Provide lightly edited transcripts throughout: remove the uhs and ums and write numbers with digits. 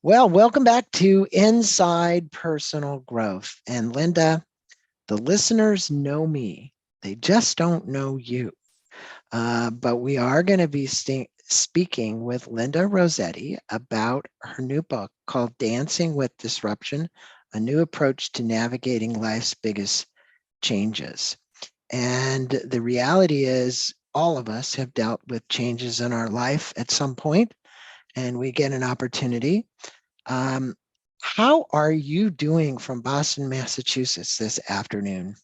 Well, welcome back to Inside Personal Growth. And Linda, the listeners know me, they just don't know you. But we are going to be speaking with Linda Rossetti about her new book called Dancing with Disruption, a new approach to navigating life's biggest changes. And the reality is, all of us have dealt with changes in our life at some point, and we get an opportunity. Um, how are you doing from Boston, Massachusetts this afternoon?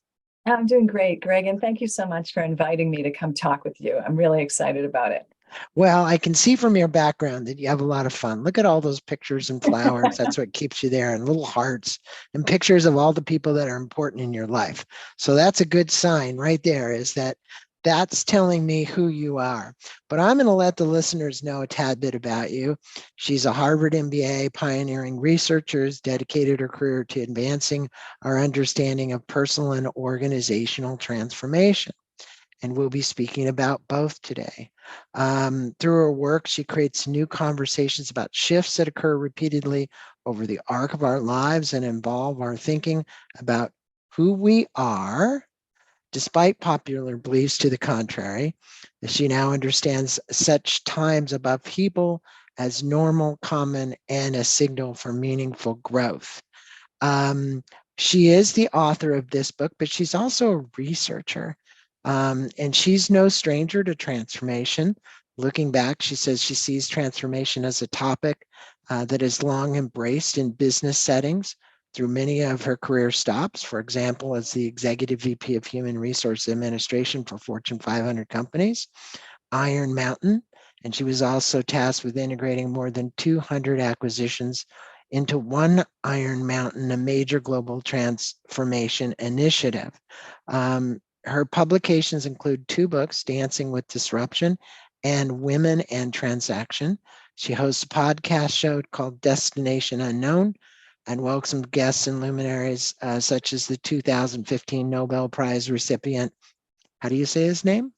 I'm doing great, Greg, and thank you so much for inviting me to come talk with you. I'm really excited about it. Well, I can see from your background that you have a lot of fun. Look at all those pictures and flowers. That's what keeps you there, and little hearts and pictures of all the people that are important in your life. So that's a good sign right there, is that that's telling me who you are. But I'm going to let the listeners know a tad bit about you. She's a Harvard MBA, pioneering researchers, dedicated her career to advancing our understanding of personal and organizational transformation, and we'll be speaking about both today. Through her work, she creates new conversations about shifts that occur repeatedly over the arc of our lives and involve our thinking about who we are, despite popular beliefs to the contrary. She now understands such times of upheaval as normal, common, and a signal for meaningful growth. Um, she is the author of this book, but she's also a researcher. And she's no stranger to transformation. Looking back, she says she sees transformation as a topic that is long embraced in business settings through many of her career stops. For example, as the Executive VP of Human Resource Administration for Fortune 500 companies, Iron Mountain, and she was also tasked with integrating more than 200 acquisitions into one Iron Mountain, a major global transformation initiative. Her publications include two books, Dancing with Disruption and Women and Transaction. She hosts a podcast show called Destination Unknown and welcomes guests and luminaries such as the 2015 Nobel Prize recipient. How do you say his name?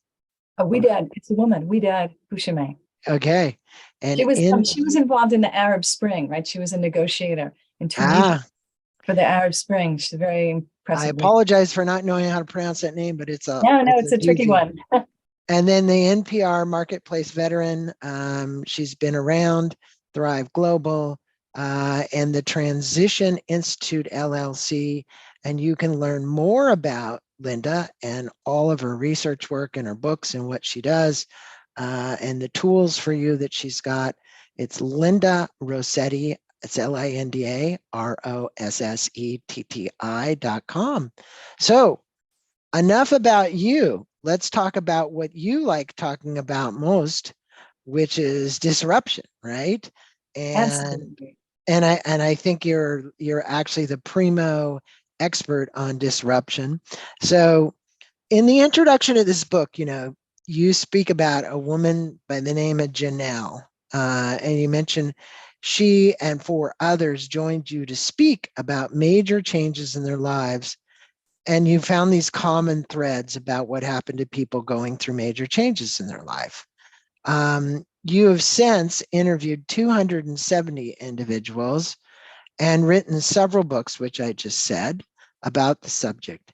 Oh, we did. It's a woman. We did. Bushime. Okay. And She was in, she was involved in the Arab Spring, right? She was a negotiator in Tunisia ah, for the Arab Spring. She's a very I impressive leader. apologize for not knowing how to pronounce that name, but No, it's a it's a tricky doozy. one. And then the NPR Marketplace veteran, she's been around, Thrive Global, and the Transition Institute LLC. And you can learn more about Linda and all of her research work and her books and what she does and the tools for you that she's got. It's Linda Rossetti. It's LindaRossetti.com. So enough about you. Let's talk about what you like talking about most, which is disruption, right? And Absolutely. and I think you're actually the primo expert on disruption. So in the introduction of this book, you speak about a woman by the name of Janelle, and you mentioned she and four others joined you to speak about major changes in their lives, and you found these common threads about what happened to people going through major changes in their life. You have since interviewed 270 individuals and written several books, which I just said, about the subject.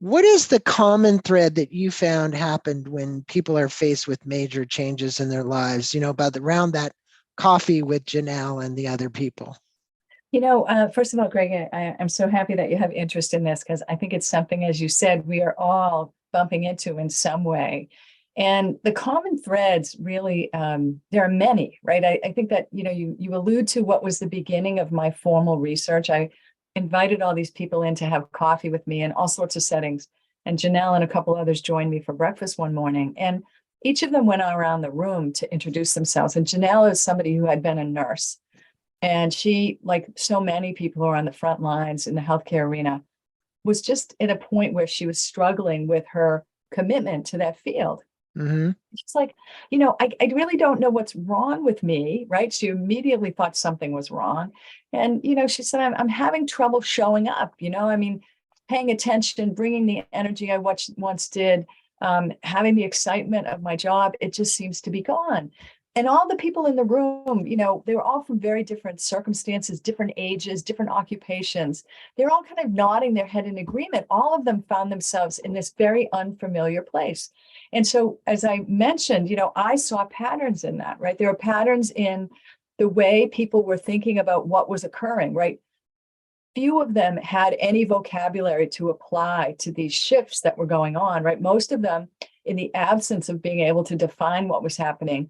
What is the common thread that you found happened when people are faced with major changes in their lives, about around that coffee with Janelle and the other people? First of all, Greg, I'm so happy that you have interest in this because I think it's something, as you said, we are all bumping into in some way. And the common threads really, there are many, right? I think that, you allude to what was the beginning of my formal research. I invited all these people in to have coffee with me in all sorts of settings. And Janelle and a couple others joined me for breakfast one morning. And each of them went around the room to introduce themselves. And Janelle is somebody who had been a nurse. And she, like so many people who are on the front lines in the healthcare arena, was just at a point where she was struggling with her commitment to that field. Mm-hmm. She's like, I really don't know what's wrong with me, right? She immediately thought something was wrong. And, she said, I'm having trouble showing up, I mean, paying attention, bringing the energy I once did, having the excitement of my job, it just seems to be gone. And all the people in the room, they were all from very different circumstances, different ages, different occupations. They're all kind of nodding their head in agreement. All of them found themselves in this very unfamiliar place. And so, as I mentioned, I saw patterns in that, right? There were patterns in the way people were thinking about what was occurring, right? Few of them had any vocabulary to apply to these shifts that were going on, right? Most of them, in the absence of being able to define what was happening,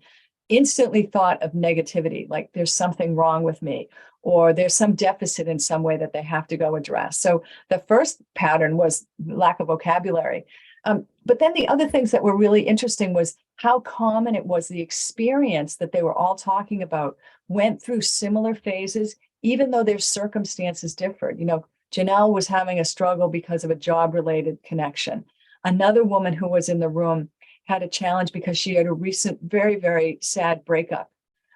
instantly thought of negativity, like there's something wrong with me, or there's some deficit in some way that they have to go address. So the first pattern was lack of vocabulary. But then the other things that were really interesting was how common it was. The experience that they were all talking about went through similar phases, even though their circumstances differed. Janelle was having a struggle because of a job-related connection. Another woman who was in the room had a challenge because she had a recent, very, very sad breakup.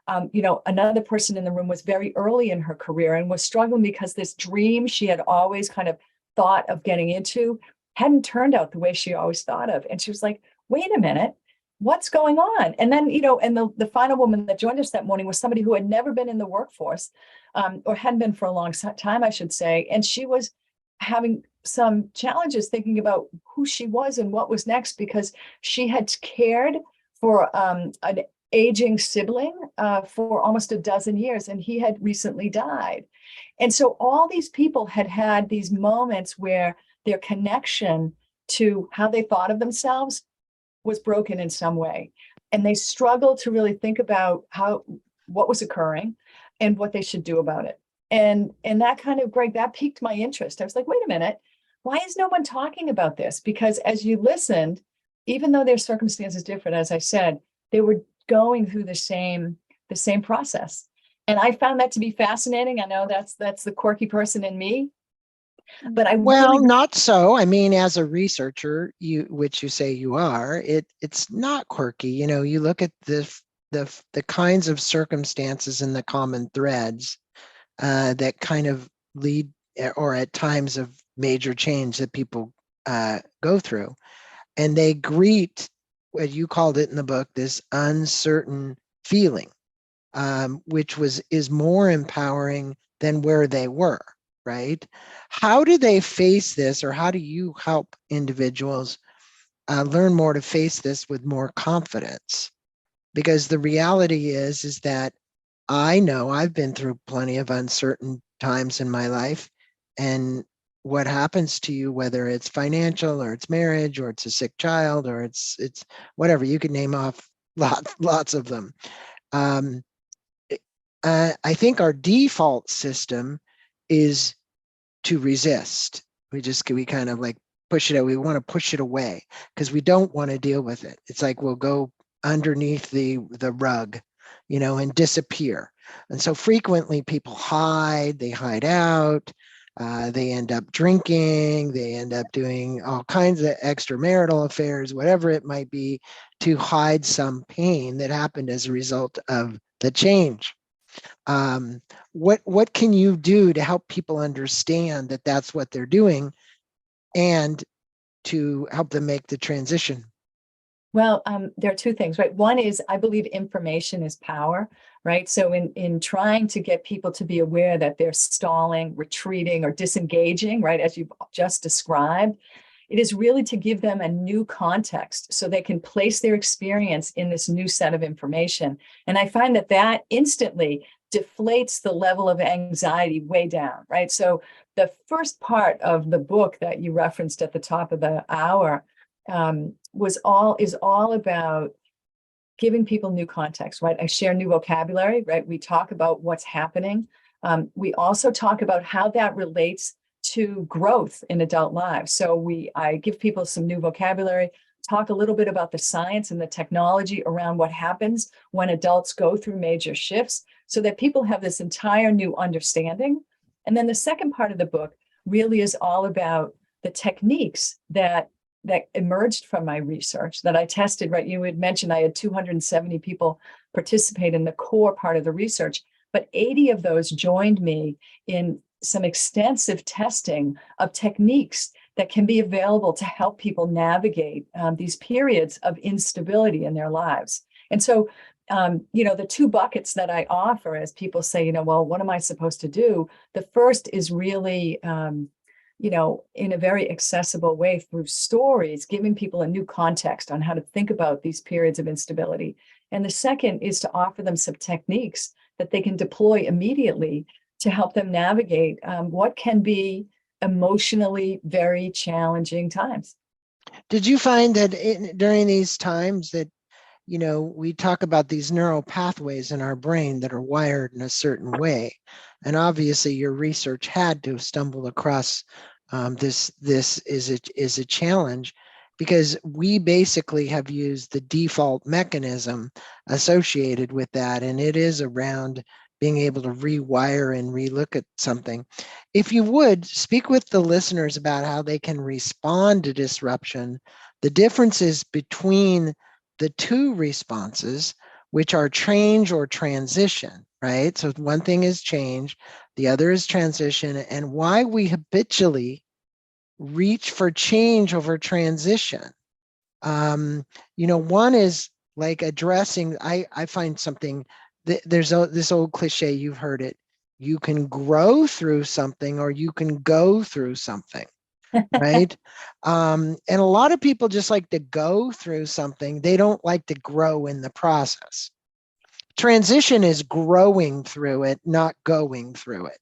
Another person in the room was very early in her career and was struggling because this dream she had always kind of thought of getting into hadn't turned out the way she always thought of. And she was like, wait a minute, what's going on? And then, and the final woman that joined us that morning was somebody who had never been in the workforce, or hadn't been for a long time, I should say. And she was having some challenges thinking about who she was and what was next, because she had cared for an aging sibling for almost a dozen years, and he had recently died. And so all these people had had these moments where their connection to how they thought of themselves was broken in some way. And they struggled to really think about what was occurring and what they should do about it. And that kind of, Greg, that piqued my interest. I was like, wait a minute, why is no one talking about this? Because as you listened, even though their circumstances different, as I said, they were going through the same process. And I found that to be fascinating. I know that's the quirky person in me, but not so. I mean, as a researcher, which you say you are, it's not quirky. You look at the kinds of circumstances and the common threads that kind of lead, or at times of major change that people go through, and they greet what you called it in the book, this uncertain feeling, which is more empowering than where they were. Right? How do they face this, or how do you help individuals learn more to face this with more confidence? Because the reality is that I know I've been through plenty of uncertain times in my life, and what happens to you, whether it's financial or it's marriage or it's a sick child or it's whatever, you could name off lots of them. I think our default system is to resist. We kind of like push it out. We want to push it away because we don't want to deal with it. It's like we'll go underneath the rug, and disappear. And so frequently people they hide out, they end up drinking, they end up doing all kinds of extramarital affairs, whatever it might be, to hide some pain that happened as a result of the change. What can you do to help people understand that that's what they're doing, and to help them make the transition? Well, there are two things, right? One is, I believe information is power, right? So in trying to get people to be aware that they're stalling, retreating, or disengaging, right, as you've just described, it is really to give them a new context so they can place their experience in this new set of information. And I find that instantly deflates the level of anxiety way down, right? So the first part of the book that you referenced at the top of the hour is all about giving people new context, right? I share new vocabulary, right? We talk about what's happening. We also talk about how that relates to growth in adult lives. So I give people some new vocabulary, talk a little bit about the science and the technology around what happens when adults go through major shifts, so that people have this entire new understanding. And then the second part of the book really is all about the techniques that emerged from my research that I tested, right? You had mentioned I had 270 people participate in the core part of the research, but 80 of those joined me in some extensive testing of techniques that can be available to help people navigate these periods of instability in their lives. And so, the two buckets that I offer as people say, well, what am I supposed to do? The first is really, in a very accessible way through stories, giving people a new context on how to think about these periods of instability. And the second is to offer them some techniques that they can deploy immediately to help them navigate what can be emotionally very challenging times. Did you find that during these times that, we talk about these neural pathways in our brain that are wired in a certain way, and obviously your research had to stumble across this is a challenge, because we basically have used the default mechanism associated with that, and it is around being able to rewire and relook at something. If you would, speak with the listeners about how they can respond to disruption, the differences between the two responses, which are change or transition, right? So one thing is change, the other is transition, and why we habitually reach for change over transition. One is like addressing, I find something, there's this old cliche, you've heard it, you can grow through something or you can go through something, right? And a lot of people just like to go through something. They don't like to grow in the process. Transition is growing through it, not going through it.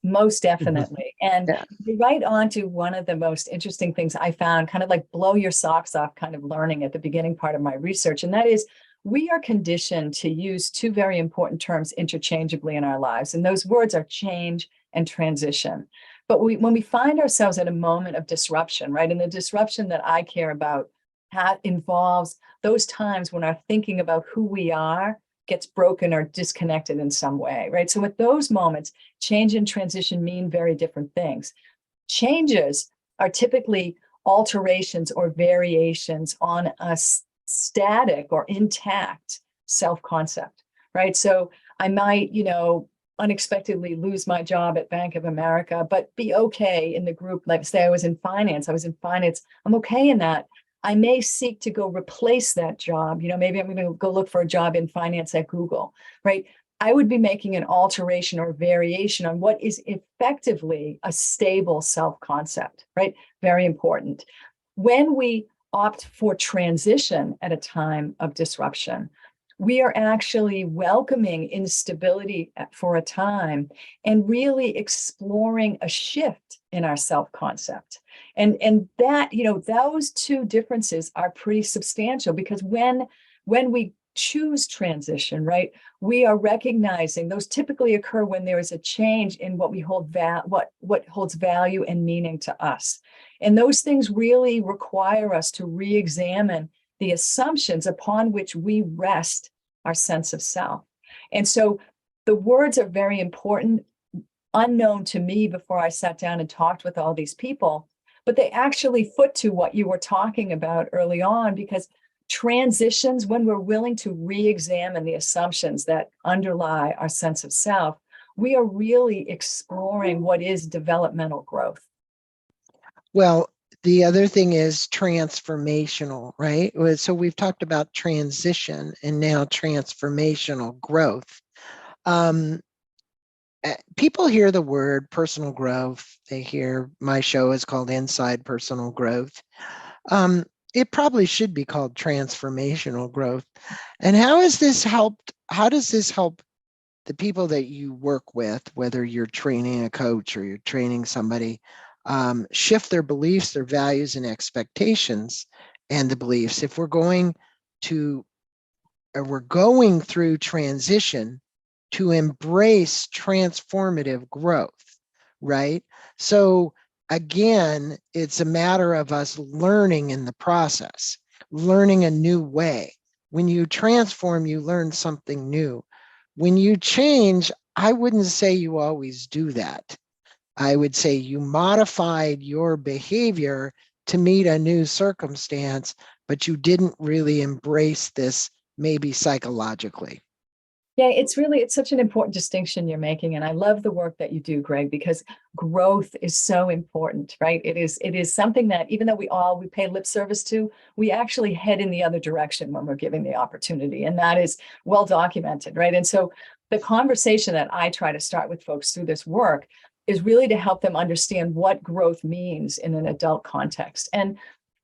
Most definitely. And Yeah. you're right on to one of the most interesting things I found, kind of like blow your socks off kind of learning at the beginning part of my research. And that is, we are conditioned to use two very important terms interchangeably in our lives. And those words are change and transition. But when we find ourselves at a moment of disruption, right? And the disruption that I care about involves those times when our thinking about who we are gets broken or disconnected in some way, right? So with those moments, change and transition mean very different things. Changes are typically alterations or variations on a static or intact self-concept, right? So I might, unexpectedly lose my job at Bank of America, but be okay in the group. Like say I was in finance, I'm okay in that. I may seek to go replace that job. Maybe I'm going to go look for a job in finance at Google, right? I would be making an alteration or variation on what is effectively a stable self-concept, right? Very important. When we opt for transition at a time of disruption, we are actually welcoming instability for a time and really exploring a shift in our self-concept. And that, those two differences are pretty substantial, because when we choose transition, right, we are recognizing those typically occur when there is a change in what we hold what holds value and meaning to us. And those things really require us to re-examine the assumptions upon which we rest our sense of self. And so the words are very important, unknown to me before I sat down and talked with all these people, but they actually foot to what you were talking about early on, because transitions, when we're willing to re-examine the assumptions that underlie our sense of self, we are really exploring what is developmental growth. Well, the other thing is transformational, right? So we've talked about transition and now transformational growth. People hear the word personal growth. They hear my show is called Inside Personal Growth. It probably should be called transformational growth. And how has this helped? How does this help the people that you work with, whether you're training a coach or you're training somebody, shift their beliefs, their values, and expectations, and the beliefs? If we're going through transition to embrace transformative growth, right? So again, it's a matter of us learning in the process, learning a new way. When you transform, you learn something new. When you change, I wouldn't say you always do that. I would say you modified your behavior to meet a new circumstance, but you didn't really embrace this, maybe psychologically. Yeah, it's such an important distinction you're making. And I love the work that you do, Greg, because growth is so important, right? It is something that even though we pay lip service to, we actually head in the other direction when we're given the opportunity. And that is well documented, right? And so the conversation that I try to start with folks through this work is really to help them understand what growth means in an adult context. And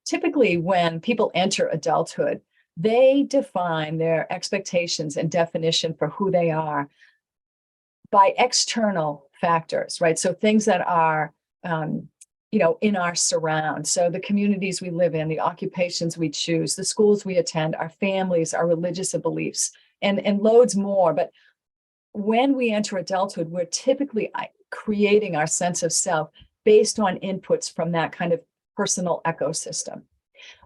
typically when people enter adulthood, they define their expectations and definition for who they are by external factors, right? So things that are, in our surround. So the communities we live in, the occupations we choose, the schools we attend, our families, our religious beliefs, and loads more. But when we enter adulthood, we're typically creating our sense of self based on inputs from that kind of personal ecosystem.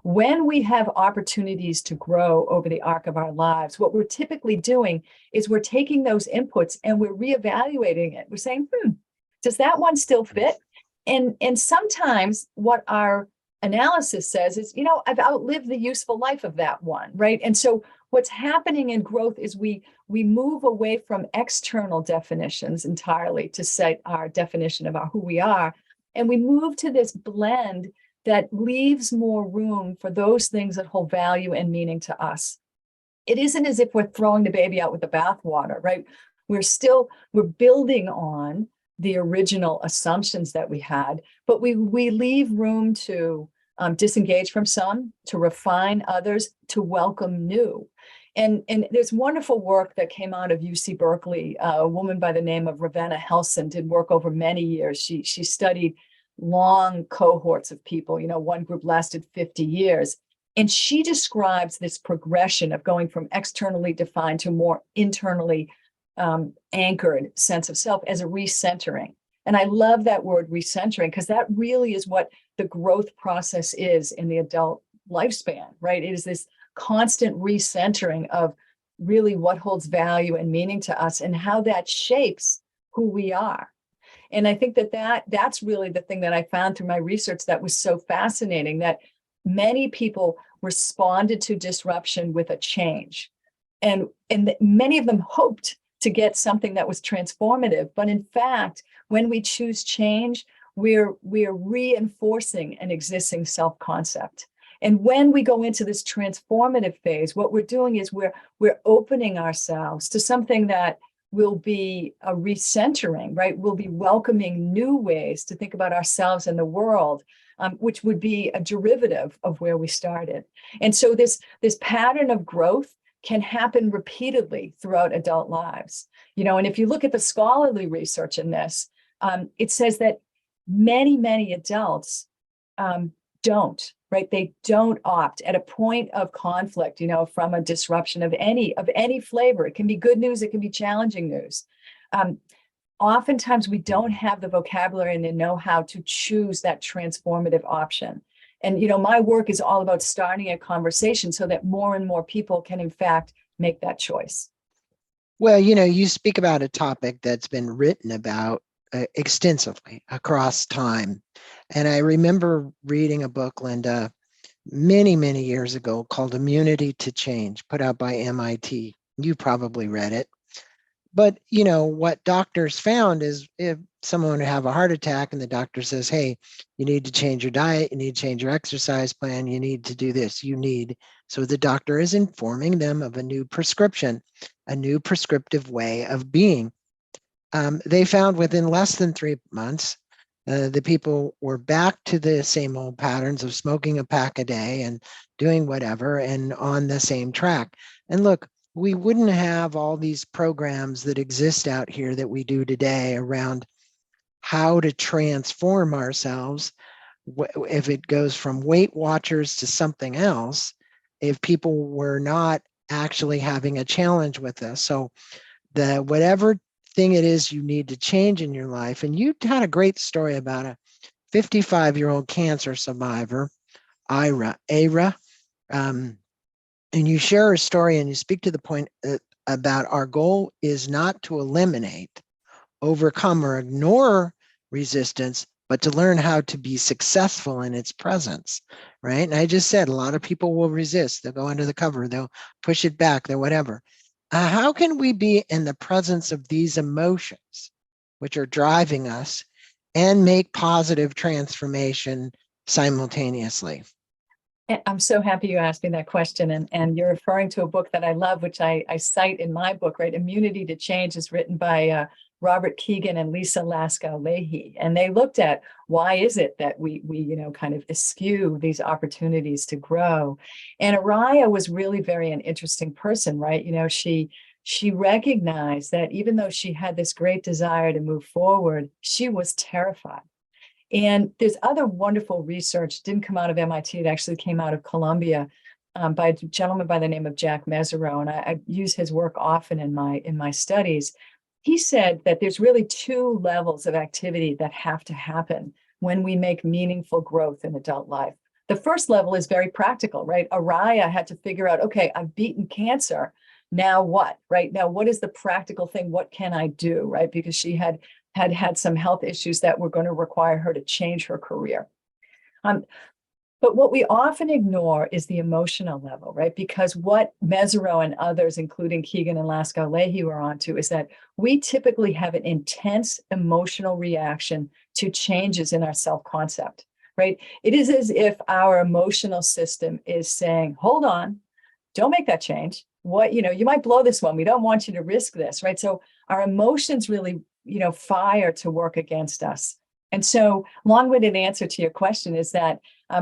When we have opportunities to grow over the arc of our lives, what we're typically doing is we're taking those inputs and we're reevaluating it. We're saying, does that one still fit? And sometimes what our analysis says is, I've outlived the useful life of that one, right? And so what's happening in growth is we move away from external definitions entirely to set our definition of who we are, and we move to this blend that leaves more room for those things that hold value and meaning to us. It isn't as if we're throwing the baby out with the bathwater, right? We're building on the original assumptions that we had, but we leave room to disengage from some, to refine others, to welcome new. And there's wonderful work that came out of UC Berkeley. A woman by the name of Ravenna Helson did work over many years. She studied long cohorts of people. One group lasted 50 years. And she describes this progression of going from externally defined to more internally anchored sense of self as a recentering. And I love that word recentering, because that really is what the growth process is in the adult lifespan, right? It is this constant recentering of really what holds value and meaning to us and how that shapes who we are. And I think that's really the thing that I found through my research that was so fascinating, that many people responded to disruption with a change. And many of them hoped to get something that was transformative. But in fact, when we choose change, we're reinforcing an existing self-concept. And when we go into this transformative phase, what we're doing is we're opening ourselves to something that will be a recentering, right? We'll be welcoming new ways to think about ourselves and the world, which would be a derivative of where we started. And so this pattern of growth can happen repeatedly throughout adult lives. And if you look at the scholarly research in this, it says that many adults don't, right? They don't opt at a point of conflict, from a disruption of any flavor. It can be good news, it can be challenging news. Oftentimes we don't have the vocabulary and the know-how to choose that transformative option. And, my work is all about starting a conversation so that more and more people can, in fact, make that choice. Well, you speak about a topic that's been written about extensively across time. And I remember reading a book, Linda, many years ago called Immunity to Change, put out by MIT. You probably read it. But, what doctors found is if someone would have a heart attack and the doctor says, hey, you need to change your diet, you need to change your exercise plan, you need to do this, so the doctor is informing them of a new prescription, a new prescriptive way of being. They found within less than 3 months, the people were back to the same old patterns of smoking a pack a day and doing whatever and on the same track. And look, we wouldn't have all these programs that exist out here that we do today around how to transform ourselves if it goes from Weight Watchers to something else, if people were not actually having a challenge with this. So whatever thing it is you need to change in your life, and you had a great story about a 55-year-old cancer survivor, Ira, and you share a story and you speak to the point about our goal is not to eliminate, overcome, or ignore resistance, but to learn how to be successful in its presence, right? And I just said, a lot of people will resist. They'll go under the cover, they'll push it back, they'll whatever. How can we be in the presence of these emotions, which are driving us, and make positive transformation simultaneously? I'm so happy you asked me that question. And you're referring to a book that I love, which I cite in my book, right? Immunity to Change is written by Robert Keegan and Lisa Laskow-Lahey. And they looked at why is it that we kind of eschew these opportunities to grow. And Araya was really very an interesting person, right? She recognized that even though she had this great desire to move forward, she was terrified. And there's other wonderful research, didn't come out of MIT, it actually came out of Columbia, by a gentleman by the name of Jack Mesereau, and I use his work often in my studies. He said that there's really two levels of activity that have to happen when we make meaningful growth in adult life. The first level is very practical, right? Araya had to figure out, okay, I've beaten cancer. Now what, right? Now, what is the practical thing? What can I do, right? Because she had some health issues that were going to require her to change her career. But what we often ignore is the emotional level, right? Because what Mesereau and others, including Keegan and Laskow-Lahey, were onto is that we typically have an intense emotional reaction to changes in our self-concept, right? It is as if our emotional system is saying, hold on, don't make that change. You might blow this one. We don't want you to risk this, right? So our emotions really, fire to work against us. And so long-winded answer to your question is that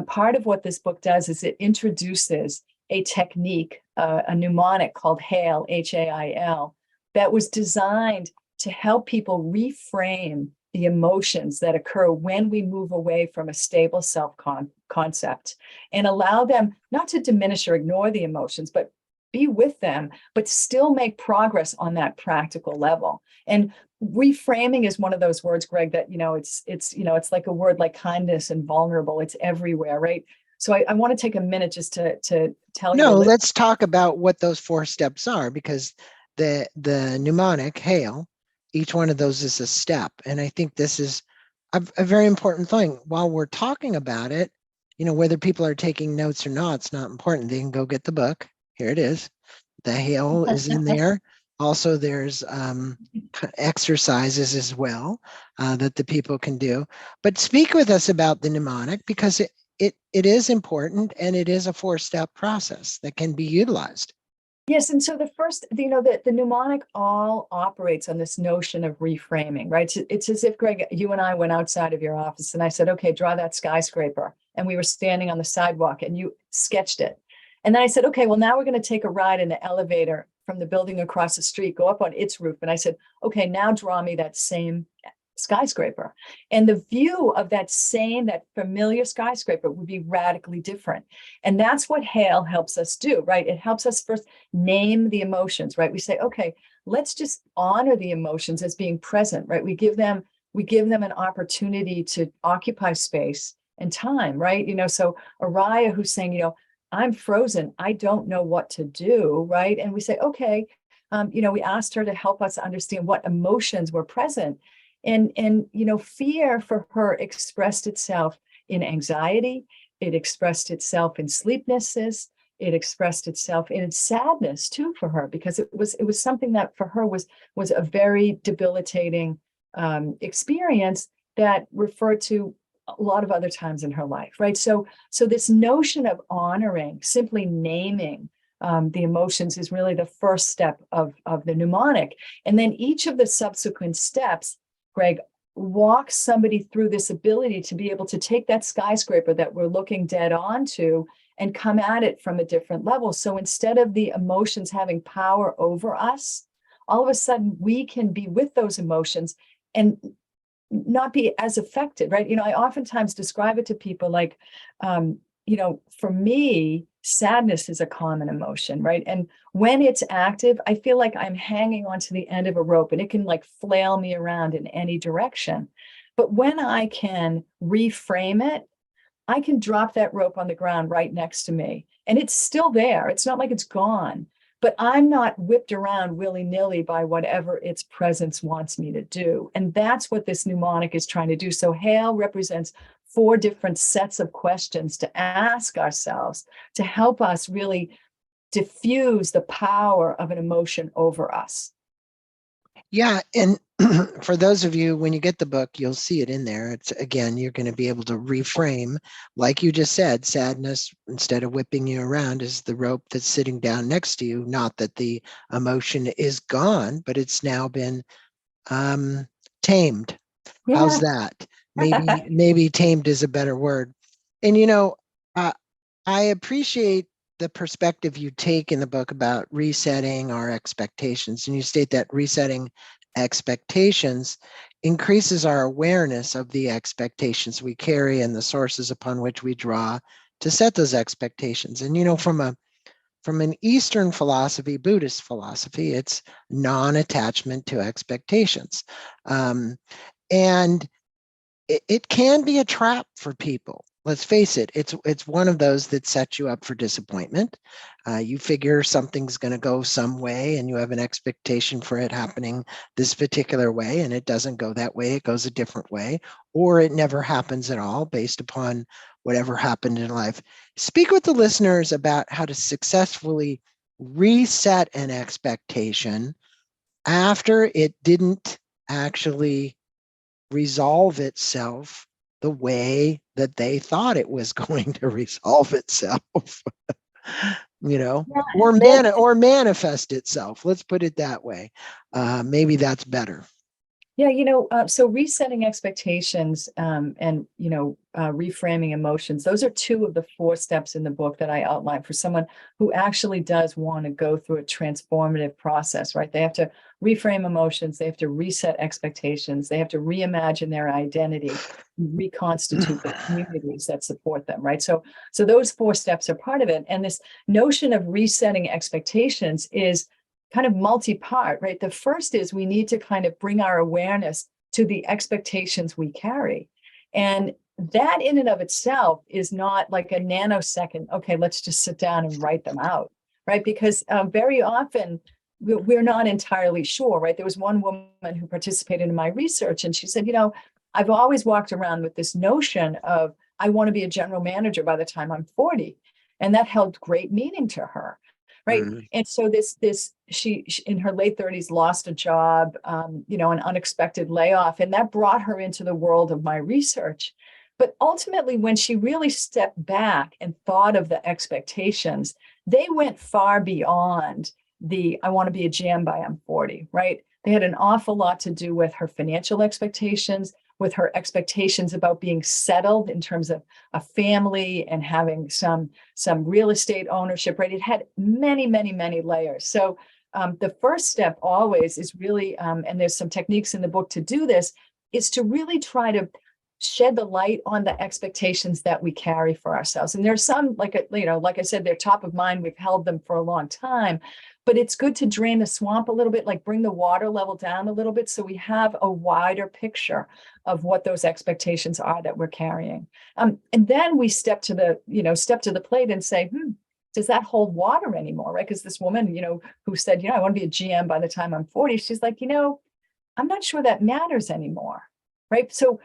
part of what this book does is it introduces a technique, a mnemonic called HAIL, H-A-I-L, that was designed to help people reframe the emotions that occur when we move away from a stable self-concept and allow them not to diminish or ignore the emotions, but be with them, but still make progress on that practical level. And reframing is one of those words, Greg, that, it's like a word like kindness and vulnerable. It's everywhere, right? So I want to take a minute just to tell you. No, let's talk about what those 4 steps are, because the mnemonic HAIL, each one of those is a step. And I think this is a very important thing. While we're talking about it, whether people are taking notes or not, it's not important. They can go get the book. Here it is. The HAIL is in there. Also, there's exercises as well that the people can do. But speak with us about the mnemonic, because it is important, and it is a 4-step process that can be utilized. Yes, and so the first, the mnemonic all operates on this notion of reframing, right? It's as if, Greg, you and I went outside of your office and I said, okay, draw that skyscraper. And we were standing on the sidewalk and you sketched it. And then I said, okay, well, now we're going to take a ride in the elevator from the building across the street, go up on its roof. And I said, okay, now draw me that same skyscraper. And the view of that familiar skyscraper would be radically different. And that's what HAIL helps us do, right? It helps us first name the emotions, right? We say, okay, let's just honor the emotions as being present, right? We give them an opportunity to occupy space and time, right? So Araya, who's saying, I'm frozen, I don't know what to do, right? And we say, okay, we asked her to help us understand what emotions were present. And fear for her expressed itself in anxiety. It expressed itself in sleeplessness. It expressed itself in sadness too for her, because it was something that for her was a very debilitating experience that referred to a lot of other times in her life, right? So this notion of honoring, simply naming the emotions, is really the first step of the mnemonic. And then each of the subsequent steps, Greg, walks somebody through this ability to be able to take that skyscraper that we're looking dead on to and come at it from a different level. So instead of the emotions having power over us, all of a sudden we can be with those emotions and not be as affected, right? I oftentimes describe it to people like, for me, sadness is a common emotion, right? And when it's active, I feel like I'm hanging onto the end of a rope and it can like flail me around in any direction. But when I can reframe it, I can drop that rope on the ground right next to me and it's still there. It's not like it's gone, but I'm not whipped around willy-nilly by whatever its presence wants me to do. And that's what this mnemonic is trying to do. So HAIL represents 4 different sets of questions to ask ourselves to help us really diffuse the power of an emotion over us. Yeah. And for those of you, when you get the book, you'll see it in there. It's again, you're going to be able to reframe, like you just said, sadness, instead of whipping you around, is the rope that's sitting down next to you. Not that the emotion is gone, but it's now been tamed. How's Yeah. that? Maybe tamed is a better word. And uh, I appreciate the perspective you take in the book about resetting our expectations. And you state that resetting expectations increases our awareness of the expectations we carry and the sources upon which we draw to set those expectations. And from an Eastern philosophy, Buddhist philosophy, it's non-attachment to expectations. And it can be a trap for people. Let's face it, it's one of those that sets you up for disappointment. You figure something's going to go some way and you have an expectation for it happening this particular way, and it doesn't go that way, it goes a different way, or it never happens at all based upon whatever happened in life. Speak with the listeners about how to successfully reset an expectation after it didn't actually resolve itself the way that they thought it was going to resolve itself, Yeah. or manifest itself. Let's put it that way. Maybe that's better. Yeah, so resetting expectations and, reframing emotions, those are two of the four steps in the book that I outline for someone who actually does want to go through a transformative process, right? They have to reframe emotions, they have to reset expectations, they have to reimagine their identity, reconstitute the communities that support them, right? So those four steps are part of it. And this notion of resetting expectations is kind of multi-part, right? The first is we need to kind of bring our awareness to the expectations we carry. And that in and of itself is not like a nanosecond, okay, let's just sit down and write them out, right? Because very often we're not entirely sure, right? There was one woman who participated in my research and she said, I've always walked around with this notion of, I want to be a general manager by the time I'm 40. And that held great meaning to her. Right. Mm. And so she in her late 30s lost a job, an unexpected layoff, and that brought her into the world of my research. But ultimately, when she really stepped back and thought of the expectations, they went far beyond I want to be a GM by I'm 40, right? They had an awful lot to do with her financial expectations, with her expectations about being settled in terms of a family and having some real estate ownership, right? It had many, many, many layers. So the first step always is really, and there's some techniques in the book to do this, is to really try to shed the light on the expectations that we carry for ourselves. And there's some, like I said, they're top of mind. We've held them for a long time, but it's good to drain the swamp a little bit, like bring the water level down a little bit, so we have a wider picture of what those expectations are that we're carrying. And then we step to the plate and say, does that hold water anymore, right? Because this woman, who said, I want to be a GM by the time I'm 40, she's like, I'm not sure that matters anymore, right? So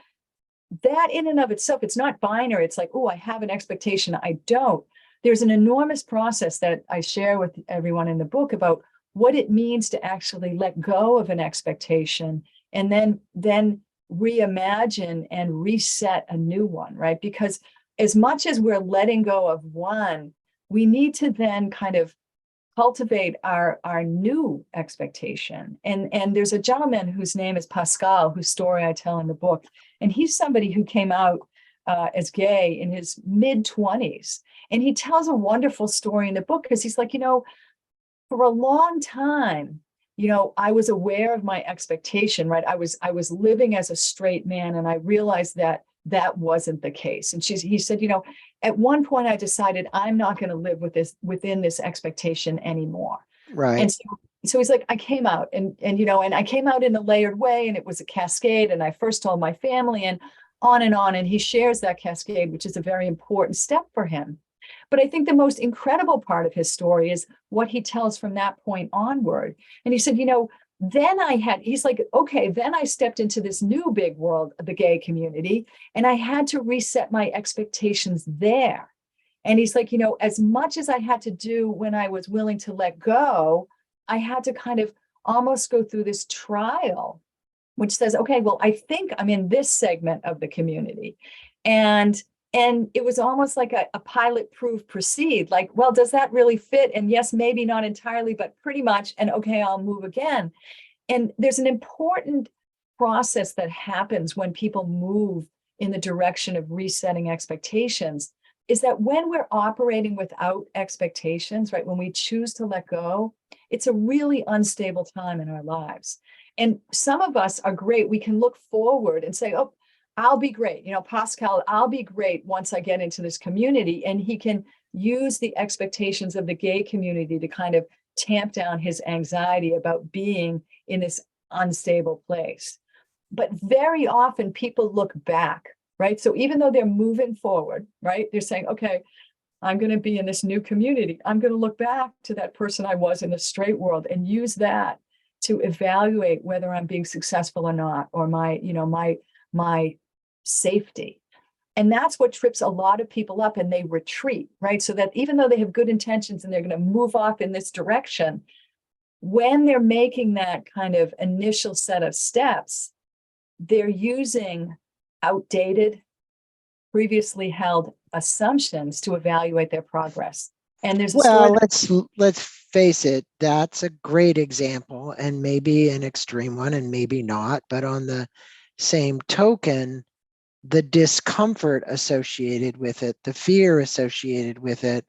that in and of itself, it's not binary. It's like, oh, I have an expectation, I don't. There's an enormous process that I share with everyone in the book about what it means to actually let go of an expectation and then reimagine and reset a new one, right? Because as much as we're letting go of one, we need to then kind of cultivate our new expectation. And there's a gentleman whose name is Pascal, whose story I tell in the book. And he's somebody who came out as gay in his mid-20s. And he tells a wonderful story in the book because he's like, for a long time, I was aware of my expectation, right? I was living as a straight man, and I realized that wasn't the case. And he said, at one point I decided I'm not going to live within this expectation anymore. Right. And so he's like, I came out and I came out in a layered way, and it was a cascade. And I first told my family and on. And he shares that cascade, which is a very important step for him. But I think the most incredible part of his story is what he tells from that point onward. And he said, he's like, okay, then I stepped into this new big world of the gay community, and I had to reset my expectations there. And he's like, as much as I had to do when I was willing to let go, I had to kind of almost go through this trial, which says, okay, well, I think I'm in this segment of the community. And it was almost like a pilot proof proceed, like, well, does that really fit? And yes, maybe not entirely, but pretty much. And okay, I'll move again. And there's an important process that happens when people move in the direction of resetting expectations, is that when we're operating without expectations, right, when we choose to let go, it's a really unstable time in our lives. And some of us are great. We can look forward and say, oh, I'll be great. Pascal, I'll be great once I get into this community. And he can use the expectations of the gay community to kind of tamp down his anxiety about being in this unstable place. But very often people look back, right? So even though they're moving forward, right? They're saying, okay, I'm going to be in this new community. I'm going to look back to that person I was in the straight world and use that to evaluate whether I'm being successful or not, or my safety. And that's what trips a lot of people up, and they retreat, right? So that even though they have good intentions and they're going to move off in this direction, when they're making that kind of initial set of steps, they're using outdated, previously held assumptions to evaluate their progress. And there's a Well, story. let's face it, that's a great example, and maybe an extreme one and maybe not, but on the same token, the discomfort associated with it, the fear associated with it,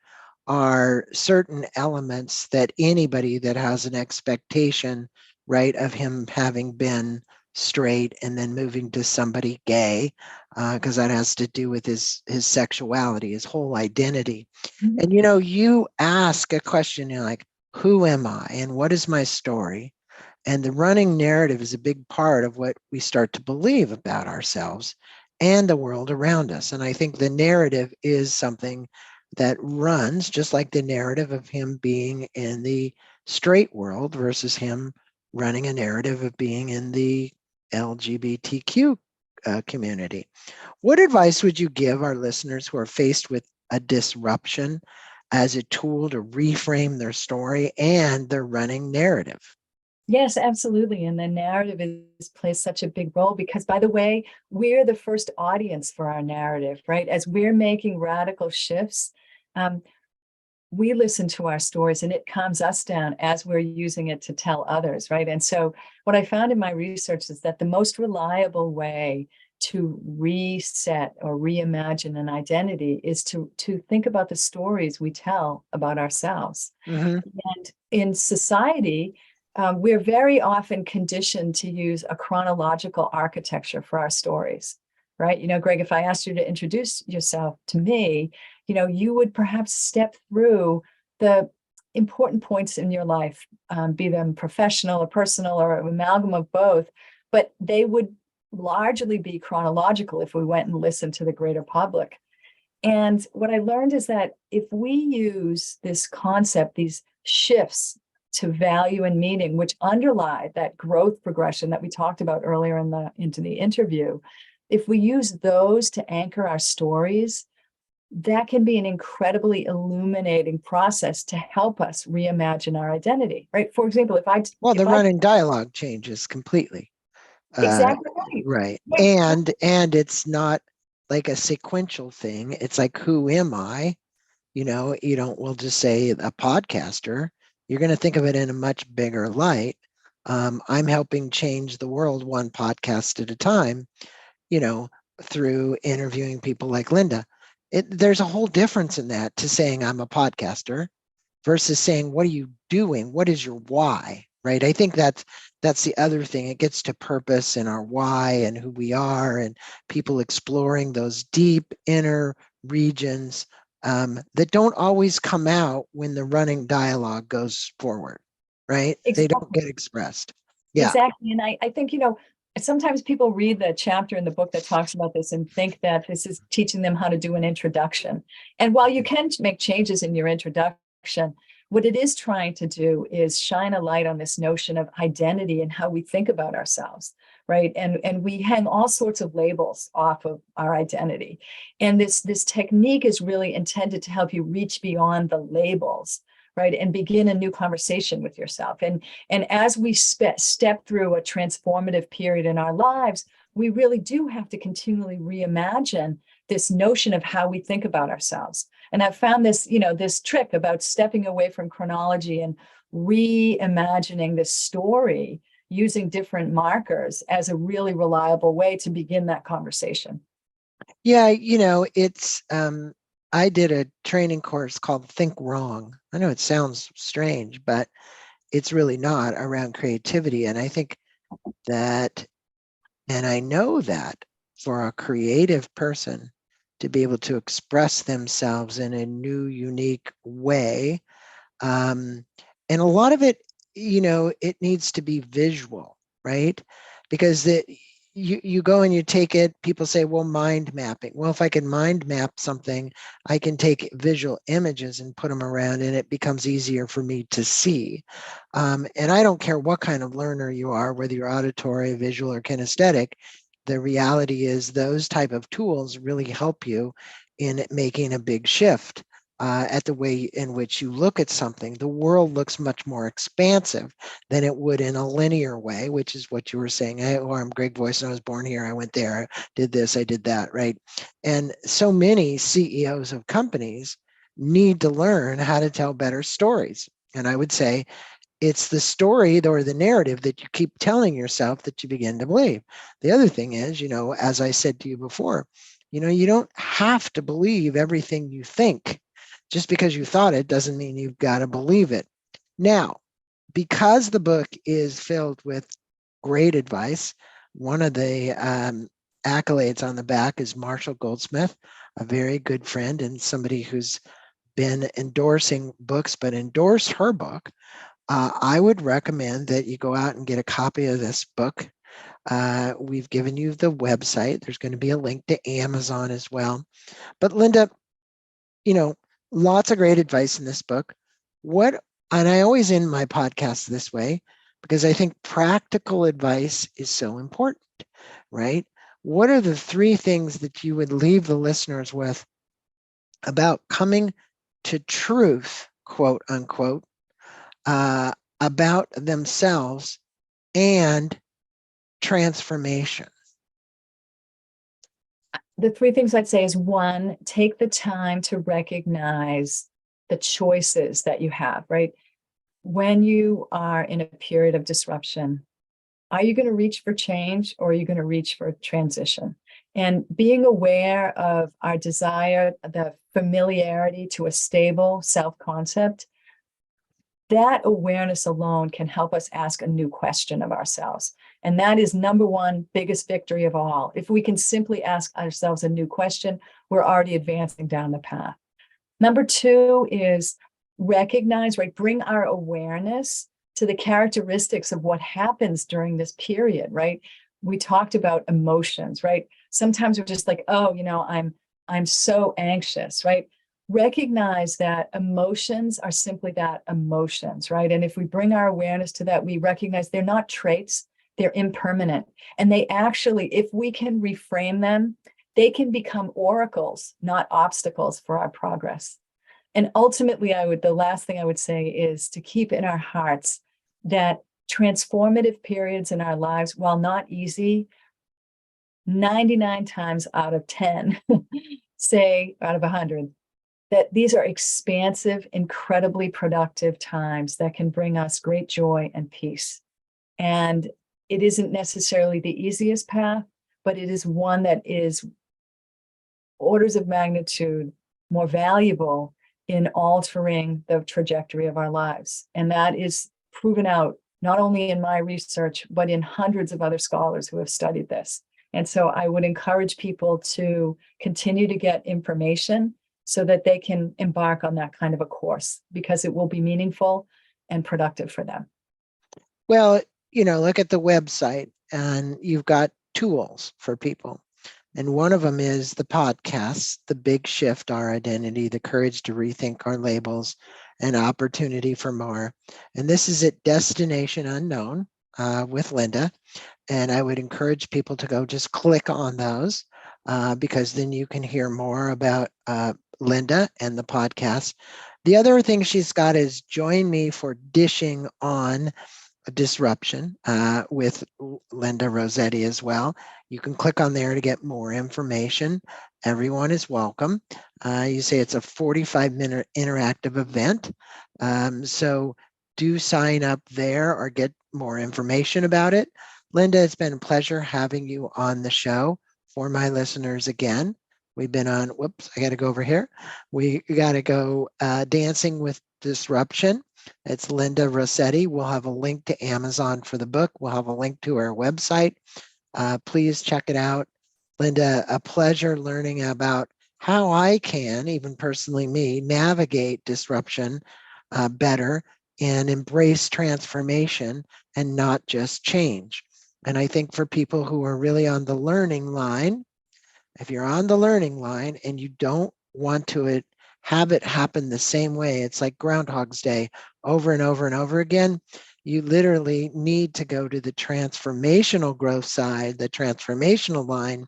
are certain elements that anybody that has an expectation, right, of him having been straight and then moving to somebody gay, because that has to do with his sexuality, his whole identity. Mhm. And you ask a question, you're like, who am I and what is my story? And the running narrative is a big part of what we start to believe about ourselves and the world around us. And I think the narrative is something that runs just like the narrative of him being in the straight world versus him running a narrative of being in the LGBTQ community. What advice would you give our listeners who are faced with a disruption as a tool to reframe their story and their running narrative? Yes, absolutely. And the narrative plays such a big role because, by the way, we're the first audience for our narrative, right? As we're making radical shifts, um, we listen to our stories and it calms us down as we're using it to tell others, right? And so what I found in my research is that the most reliable way to reset or reimagine an identity is to think about the stories we tell about ourselves. Mm-hmm. And in society, we're very often conditioned to use a chronological architecture for our stories, right? Greg, if I asked you to introduce yourself to me, you would perhaps step through the important points in your life, be them professional or personal or an amalgam of both, but they would largely be chronological if we went and listened to the greater public. And what I learned is that if we use this concept, these shifts to value and meaning, which underlie that growth progression that we talked about earlier into the interview, if we use those to anchor our stories, that can be an incredibly illuminating process to help us reimagine our identity, right? For example, The running dialogue changes completely. exactly right. Right. Yeah. And it's not like a sequential thing. It's like, who am I? We'll just say a podcaster. You're going to think of it in a much bigger light. I'm helping change the world one podcast at a time, through interviewing people like Linda. There's a whole difference in that to saying I'm a podcaster versus saying, what are you doing? What is your why? Right. I think that's the other thing. It gets to purpose and our why and who we are, and people exploring those deep inner regions that don't always come out when the running dialogue goes forward. Right. They don't Exactly. get expressed. Yeah. Exactly. And I think, sometimes people read the chapter in the book that talks about this and think that this is teaching them how to do an introduction. And while you can make changes in your introduction, what it is trying to do is shine a light on this notion of identity and how we think about ourselves, right? And we hang all sorts of labels off of our identity. And this technique is really intended to help you reach beyond the labels, right? And begin a new conversation with yourself. And as we step through a transformative period in our lives, we really do have to continually reimagine this notion of how we think about ourselves. And I've found this, this trick about stepping away from chronology and reimagining this story using different markers as a really reliable way to begin that conversation. Yeah, it's I did a training course called Think Wrong. I know it sounds strange, but it's really not, around creativity. And I think that, and I know that for a creative person to be able to express themselves in a new, unique way, and a lot of it, it needs to be visual, right? Because you go and you take it, people say, well, mind mapping. Well, if I can mind map something, I can take visual images and put them around, and it becomes easier for me to see. And I don't care what kind of learner you are, whether you're auditory, visual, or kinesthetic. The reality is those type of tools really help you in making a big shift. At the way in which you look at something. The world looks much more expansive than it would in a linear way, which is what you were saying. I'm Greg Boyce, and I was born here, I went there, did this, I did that, right? And so many CEOs of companies need to learn how to tell better stories. And I would say it's the story or the narrative that you keep telling yourself that you begin to believe. The other thing is, as I said to you before, you don't have to believe everything you think. Just because you thought it doesn't mean you've got to believe it. Now, because the book is filled with great advice, one of the accolades on the back is Marshall Goldsmith, a very good friend and somebody who's been endorsing books, but endorse her book. I would recommend that you go out and get a copy of this book. We've given you the website. There's going to be a link to Amazon as well. But Linda, lots of great advice in this book. And I always end my podcast this way because I think practical advice is so important, right? What are the 3 things that you would leave the listeners with about coming to truth, quote unquote, about themselves and transformation? The 3 things I'd say is 1, take the time to recognize the choices that you have, right? When you are in a period of disruption, are you going to reach for change or are you going to reach for transition? And being aware of our desire, the familiarity to a stable self-concept, that awareness alone can help us ask a new question of ourselves. And that is number 1, biggest victory of all. If we can simply ask ourselves a new question, we're already advancing down the path. Number 2 is recognize, right? Bring our awareness to the characteristics of what happens during this period, right? We talked about emotions, right? Sometimes we're just like, oh, I'm so anxious, right? Recognize that emotions are simply that, emotions, right? And if we bring our awareness to that, we recognize they're not traits, they're impermanent. And they actually, if we can reframe them, they can become oracles, not obstacles for our progress. And ultimately, the last thing I would say is to keep in our hearts that transformative periods in our lives, while not easy, 99 times out of 10, say out of 100, that these are expansive, incredibly productive times that can bring us great joy and peace. And it isn't necessarily the easiest path, but it is one that is orders of magnitude more valuable in altering the trajectory of our lives. And that is proven out not only in my research, but in hundreds of other scholars who have studied this. And so I would encourage people to continue to get information so that they can embark on that kind of a course, because it will be meaningful and productive for them. Well, look at the website, and you've got tools for people. And one of them is the podcast, The Big Shift, Our Identity, The Courage to Rethink Our Labels, and opportunity for more. And this is at Destination Unknown with Linda. And I would encourage people to go just click on those because then you can hear more about Linda and the podcast. The other thing she's got is join me for dishing on disruption with Linda Rossetti as well. You can click on there to get more information. Everyone is welcome. You say it's a 45-minute interactive event. So do sign up there or get more information about it. Linda, it's been a pleasure having you on the show. For my listeners again, we've been on, whoops, I got to go over here. We got to go Dancing with Disruption. It's Linda Rossetti. We'll have a link to Amazon for the book. We'll have a link to our website. Please check it out. Linda, a pleasure learning about how I can, even personally me, navigate disruption better and embrace transformation and not just change. And I think for people who are really on the learning line, if you're on the learning line and you don't want to have it happen the same way, it's like Groundhog's Day over and over and over again. You literally need to go to the transformational growth side, the transformational line.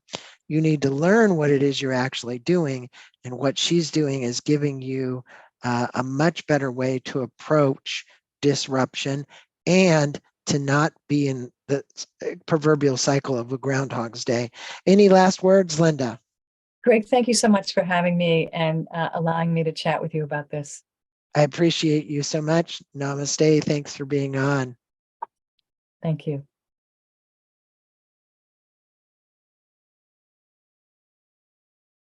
You need to learn what it is you're actually doing. And what she's doing is giving you a much better way to approach disruption and to not be in the proverbial cycle of a Groundhog's Day. Any last words, Linda? Greg, thank you so much for having me and allowing me to chat with you about this. I appreciate you so much. Namaste. Thanks for being on. Thank you.